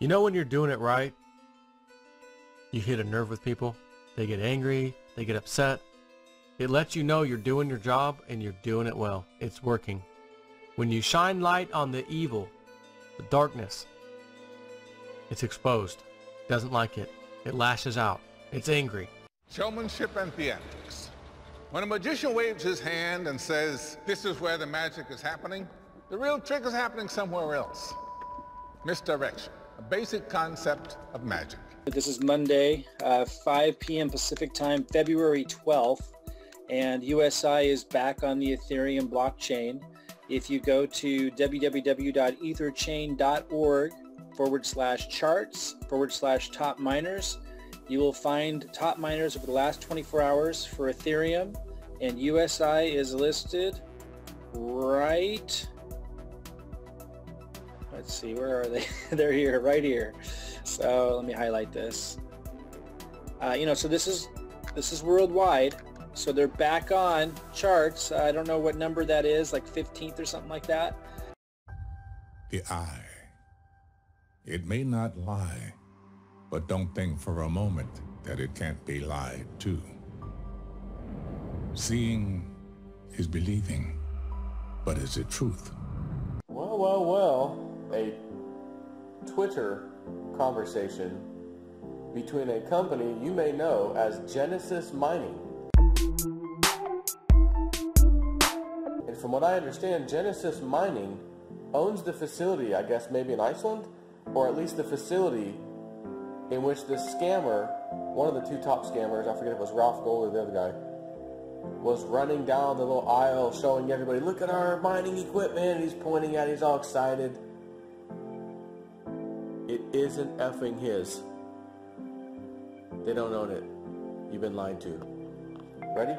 You know when you're doing it right, you hit a nerve with people. They get angry, they get upset. It lets you know you're doing your job and you're doing it well. It's working. When you shine light on the evil, the darkness, it's exposed. Doesn't like it. It lashes out. It's angry. Showmanship and theatrics. When a magician waves his hand and says, "This is where the magic is happening," the real trick is happening somewhere else. Misdirection, a basic concept of magic. This is Monday, 5 p.m. Pacific time, February 12th, and USI is back on the Ethereum blockchain. If you go to www.etherchain.org/charts/top miners, you will find top miners over the last 24 hours for Ethereum, and USI is listed right, let's see, where are they? They're here, right here. So let me highlight this. So this is worldwide. So they're back on charts. I don't know what number that is, like 15th or something like that. The eye. It may not lie, but don't think for a moment that it can't be lied to. Seeing is believing, but is it truth? Well, a Twitter conversation between a company you may know as Genesis Mining. And from what I understand, Genesis Mining owns the facility, I guess maybe in Iceland, or at least the facility in which this scammer, one of the two top scammers, I forget if it was Ralph Gold or the other guy, was running down the little aisle showing everybody, "Look at our mining equipment." He's pointing at it, he's all excited. It isn't effing his. They don't own it. You've been lied to. Ready?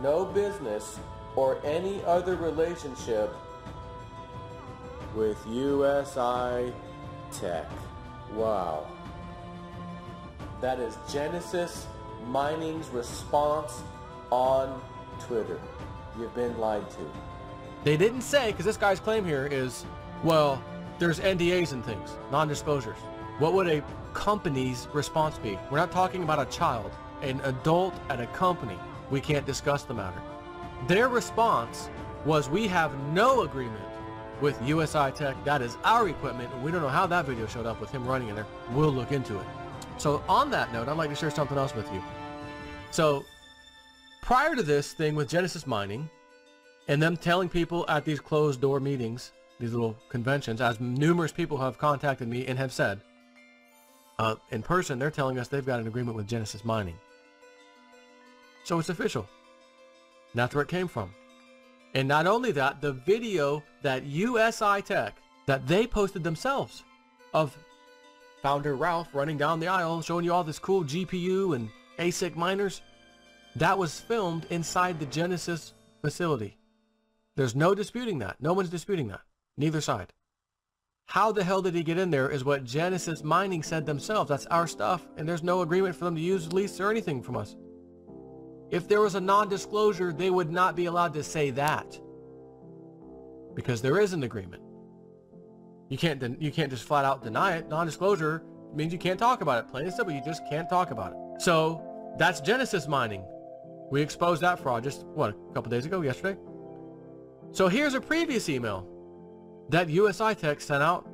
No business or any other relationship with USI Tech. Wow. That is Genesis Mining's response on Twitter. You've been lied to. They didn't say, because this guy's claim here is, well, there's NDAs and things, non-disclosures. What would a company's response be? We're not talking about a child, an adult at a company. We can't discuss the matter. Their response was, we have no agreement with USI Tech. That is our equipment, and we don't know how that video showed up with him running in there. We'll look into it. So on that note, I'd like to share something else with you. So prior to this thing with Genesis Mining and them telling people at these closed door meetings, these little conventions, as numerous people have contacted me and have said, in person, they're telling us they've got an agreement with Genesis Mining. So it's official. And that's where it came from. And not only that, the video that USI Tech, that they posted themselves, of founder Ralph running down the aisle showing you all this cool GPU and ASIC miners, that was filmed inside the Genesis facility. There's no disputing that. No one's disputing that. Neither side. How the hell did he get in there is what Genesis Mining said themselves. That's our stuff, and there's no agreement for them to use, lease, or anything from us. If there was a non-disclosure, they would not be allowed to say that, because there is an agreement. You can't just flat out deny it. Non-disclosure means you can't talk about it. Plain and simple, you just can't talk about it. So that's Genesis Mining. We exposed that fraud just, what, a couple days ago, yesterday? So here's a previous email that USI Tech sent out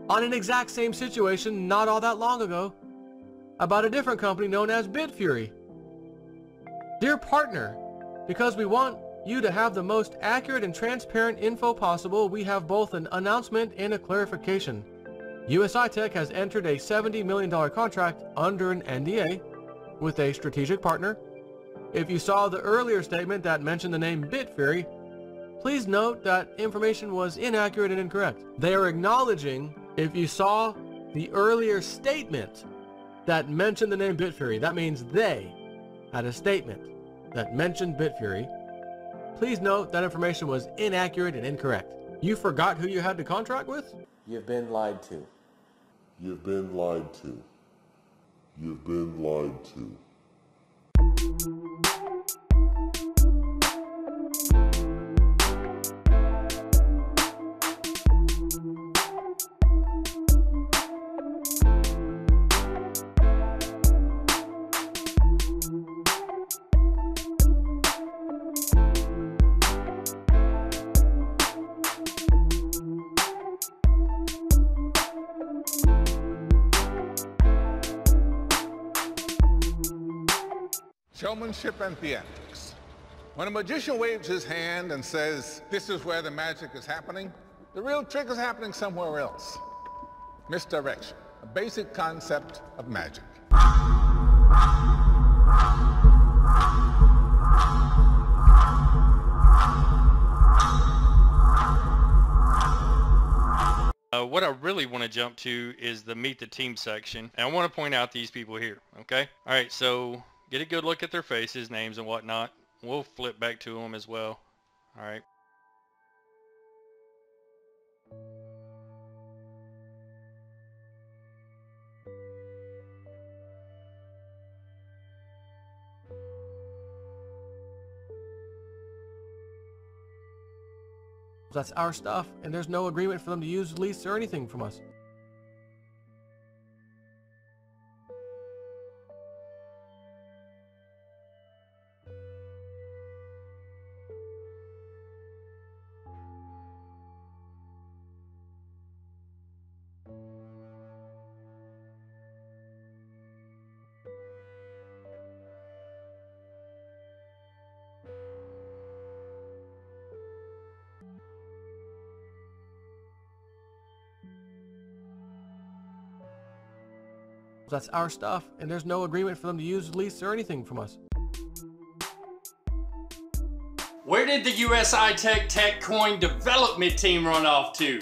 on an exact same situation not all that long ago about a different company known as Bitfury. Dear partner, because we want you to have the most accurate and transparent info possible, we have both an announcement and a clarification. USI Tech has entered a $70 million contract under an NDA with a strategic partner. If you saw the earlier statement that mentioned the name Bitfury, please note that information was inaccurate and incorrect. They are acknowledging, if you saw the earlier statement that mentioned the name Bitfury, that means they had a statement that mentioned Bitfury. Please note that information was inaccurate and incorrect. You forgot who you had the contract with? You've been lied to. You've been lied to. You've been lied to. Showmanship and theatrics. When a magician waves his hand and says, this is where the magic is happening, the real trick is happening somewhere else. Misdirection, a basic concept of magic. What I really want to jump to is the meet the team section, and I want to point out these people here, okay? All right, so get a good look at their faces, names and whatnot. We'll flip back to them as well. All right. That's our stuff, and there's no agreement for them to use, lease, or anything from us. That's our stuff, and there's no agreement for them to use, lease, or anything from us. Where did the USI Tech techcoin development team run off to?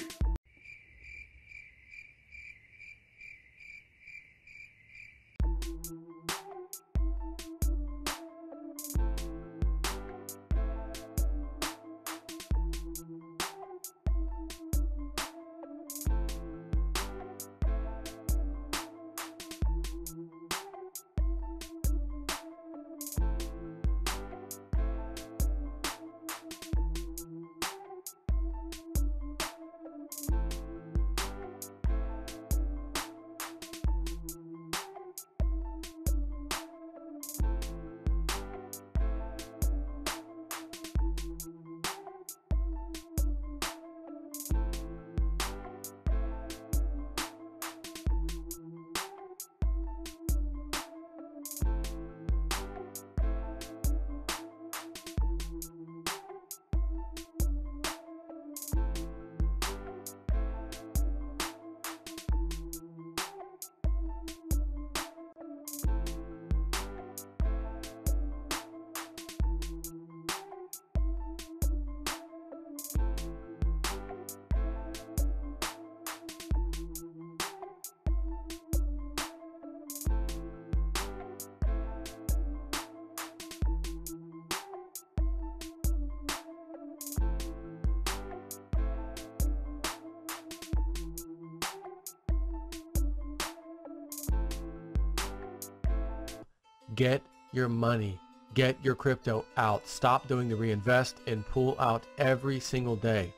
Get your money, get your crypto out. Stop doing the reinvest and pull out every single day.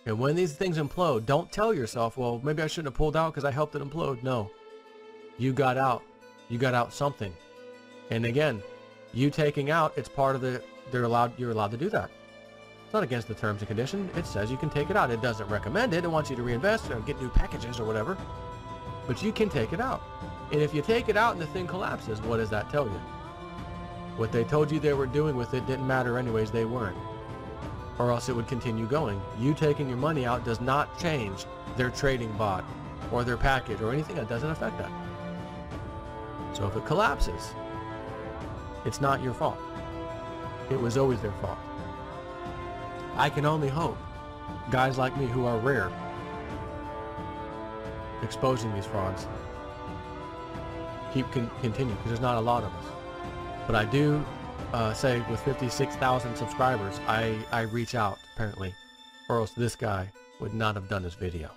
And when these things implode, don't tell yourself, well, maybe I shouldn't have pulled out because I helped it implode. No, you got out. You got out something. And again, you taking out, it's part of the, you're allowed to do that. It's not against the terms and conditions. It says you can take it out. It doesn't recommend it. It wants you to reinvest or get new packages or whatever. But you can take it out. And if you take it out and the thing collapses, what does that tell you? What they told you they were doing with it didn't matter anyways, they weren't. Or else it would continue going. You taking your money out does not change their trading bot or their package or anything. That doesn't affect that. So if it collapses, it's not your fault. It was always their fault. I can only hope guys like me who are rare exposing these frauds continue, because there's not a lot of us. But I do say with 56,000 subscribers, I reach out apparently, or else this guy would not have done this video.